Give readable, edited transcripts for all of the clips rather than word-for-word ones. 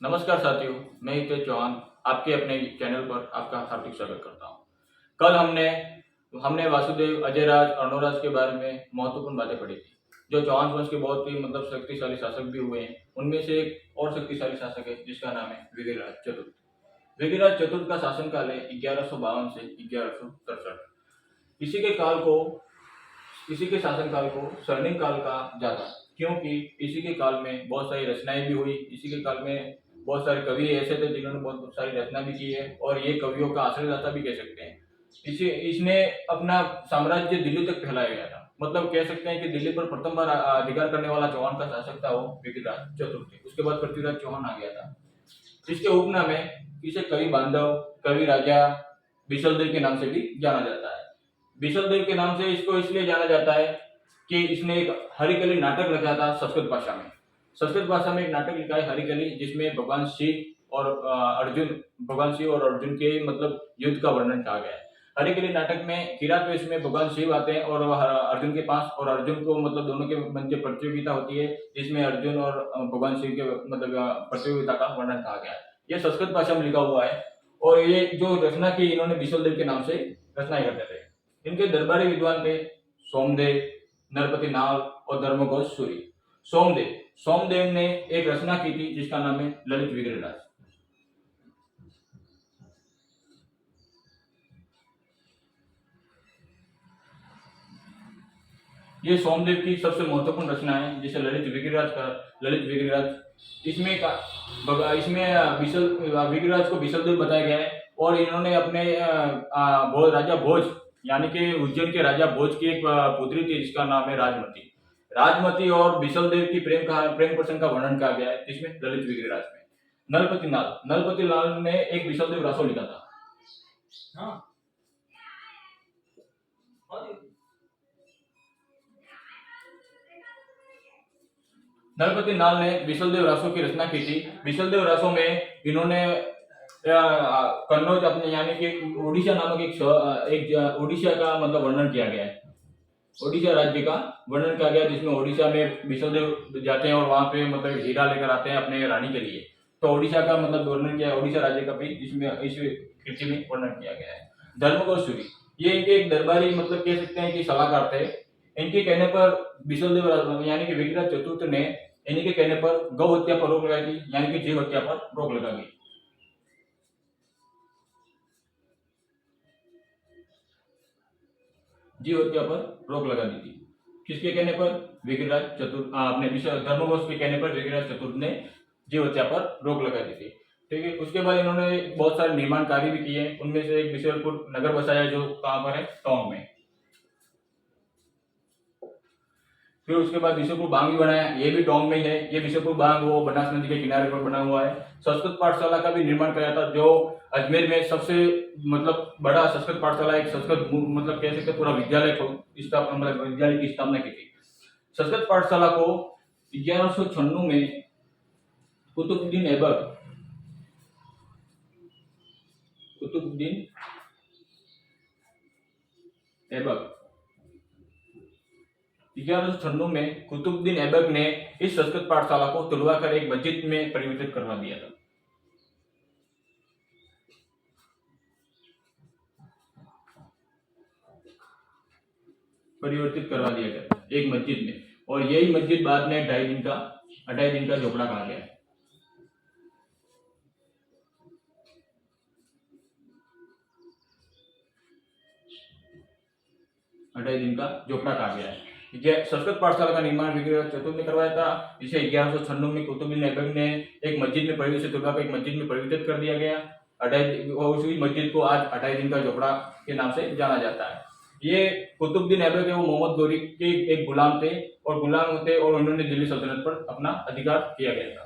नमस्कार साथियों, मैं हितेश चौहान आपके अपने चैनल पर आपका हार्दिक स्वागत करता हूं। कल हमने हमने वासुदेव, अजयराज, अर्णोराज के बारे में महत्वपूर्ण बातें पढ़ी थी, जो चौहान वंश के बहुत ही शक्तिशाली शासक भी हुए हैं। उनमें से एक और शक्तिशाली शासक है जिसका नाम है विधिराज चतुर्थ। विधिराज चतुर्थ का शासनकाल है 1152 से 1163। इसी के काल को इसी के शासनकाल को स्वर्णिम काल कहा जाता, क्योंकि इसी के काल में बहुत सारी रचनाएं भी हुई। इसी के काल में बहुत सारे कवि ऐसे थे जिन्होंने बहुत सारी रचना भी की है, और ये कवियों का आश्रयदाता भी कह सकते हैं। इसने अपना साम्राज्य दिल्ली तक फैलाया गया था। मतलब कह सकते हैं कि दिल्ली पर प्रथम बार अधिकार करने वाला चौहान का शासक था वो विधिराज चतुर्थ थे। उसके बाद पृथ्वीराज चौहान आ गया था। इसके उपनाम में इसे कवि बांधव, कवि राजा, बिशलदेव के नाम से भी जाना जाता है। बिशलदेव के नाम से इसको इसलिए जाना जाता है कि इसने एक हरिकली नाटक लिखा था संस्कृत भाषा में। संस्कृत भाषा में एक नाटक लिखा है हरिकली, जिसमें भगवान शिव और अर्जुन के युद्ध का वर्णन किया गया है। हरिकली नाटक में किरात वेश में भगवान शिव आते हैं और अर्जुन के पास, और अर्जुन को दोनों के मध्य प्रतियोगिता होती है, जिसमें अर्जुन और भगवान शिव के प्रतियोगिता का वर्णन कहा गया है। ये संस्कृत भाषा में लिखा हुआ है, और ये जो रचना की इन्होंने बिशलदेव के नाम से रचनाएं करते थे। इनके दरबारी विद्वान थे सोमदेव, नरपति नाल और धर्मघोष सूरी। सोमदेव ने एक रचना की थी जिसका नाम है ललित विग्रहराज। ये सोमदेव की सबसे महत्वपूर्ण रचना है, जिसे ललित विग्रहराज। इसमें विग्रहराज को बिशलदेव बताया गया है, और इन्होंने अपने राजा भोज, यानी कि उज्जैन के राजा भोज की एक पुत्री थी जिसका नाम है राजमती और बिशलदेव की प्रेम प्रसंग का वर्णन किया गया है इसमें ललित विग्रहराज में। नलपति लाल ने एक बिशलदेव रासो लिखा था। हाँ। नरपति नाल ने बिशलदेव रासो की रचना की थी। बिशलदेव रासो में इन्होंने कन्नौज अपने, यानी कि उड़ीसा नामक एक उड़ीसा का वर्णन किया गया है। ओडिशा राज्य का वर्णन किया गया, जिसमें ओडिशा में बिशलदेव जाते हैं और वहां पे हीरा लेकर आते हैं अपने रानी के लिए। तो ओडिशा का वर्णन किया, ओडिशा राज्य का भी इसमें इस कृति में वर्णन किया गया है। धर्मघोष सूरी, ये इनके एक दरबारी कह सकते हैं कि सलाहकार थे। इनके कहने पर बिशलदेव यानी कि विग्रह चतुर्थ ने इन्हीं के कहने पर गौ हत्या पर रोक लगाई थी, यानी कि जीव हत्या पर रोक लगा दी। जीव हत्या पर रोक लगा दी थी। किसके कहने पर? विग्रहराज चतुर्थ, अपने धर्मघोष के कहने पर विग्रहराज चतुर्थ ने जीव हत्या पर रोक लगा दी थी। ठीक है। उसके बाद इन्होंने बहुत सारे निर्माण कार्य भी किए। उनमें से एक बिशलपुर नगर बसाया, जो कहां पर है? टोंक में। फिर उसके बाद बिशनपुर बांग भी बनाया, ये भी टोंक में ही है। ये बिशनपुर बांग वो बनास नदी के किनारे पर बना हुआ है। संस्कृत पाठशाला का भी निर्माण कराया था, जो अजमेर में सबसे बड़ा संस्कृत पाठशाला, एक संस्कृत कह सकते पूरा विद्यालय को विद्यालय की स्थापना की थी। संस्कृत पाठशाला को 1196 में कुतुबुद्दीन ऐबक 1196 में कुतुबुद्दीन ऐबक ने इस संस्कृत पाठशाला को तुलवाकर एक मस्जिद में परिवर्तित करवा दिया था। एक मस्जिद में, और यही मस्जिद बाद में 2.5 दिन का झोपड़ा कहा गया है। संस्कृत पाठशाला का निर्माण विग्रहराज चतुर्थ ने करवाया था, जिसे 1196 में कुतुबुद्दीन ऐबक ने एक मस्जिद में परिवर्तित कर दिया गया। उसी मस्जिद को आज 2.5 दिन का झोपड़ा के नाम से जाना जाता है। ये कुतुबुद्दीन ऐबक है, वो मोहम्मद गौरी के एक गुलाम थे, और उन्होंने दिल्ली सल्तनत पर अपना अधिकार किया गया था।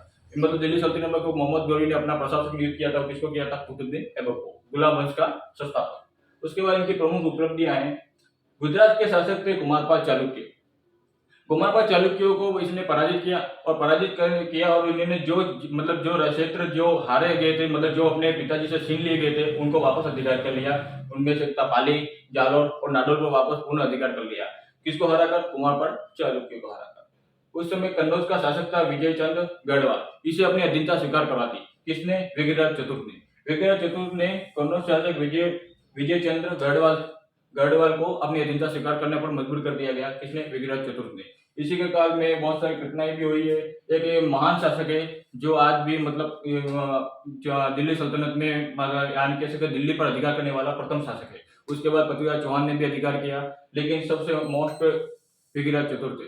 दिल्ली सल्तनत में मोहम्मद गौरी ने अपना प्रशासक नियुक्त किया था। किसको किया था? कुतुबुद्दीन ऐबक को, गुलाम वंश का संस्थापक। उसके बाद इनकी प्रमुख उपलब्धियां हैं। गुजरात के शासक थे कुमारपाल चालुक्य। कुमारपाल चालुक्यों को इसने पराजित किया, और इन्होंने जो क्षेत्र जो हारे गए थे, जो अपने पिताजी से छीन लिए गए थे, उनको वापस अधिकार कर लिया। उनमें से पाली, जालोर और नाडोल को वापस पूर्ण अधिकार कर लिया। किसको हराकर? कुमारपाल चालुक्य को हराकर। उस समय कन्नौज का शासक था विजय चंद्र गढ़वाल। इसे अपनी अधीनता स्वीकार करवा दी। किसने? विग्रहराज चतुर्थ ने। विग्रहराज चतुर्थ ने कन्नौज शासक विजय चंद्र गढ़वाल को अपनी अधीनता स्वीकार करने पर मजबूर कर दिया गया। किसने? विग्रहराज चतुर्थ ने। इसी के काल में बहुत सारी घटनाएं भी हुई है। एक ये महान शासक है जो आज भी मतलब दिल्ली सल्तनत में यानी कह सकते दिल्ली पर अधिकार करने वाला प्रथम शासक है। उसके बाद पृथ्वीराज चौहान ने भी अधिकार किया, लेकिन सबसे मोस्ट विग्रहराज चतुर्थ है।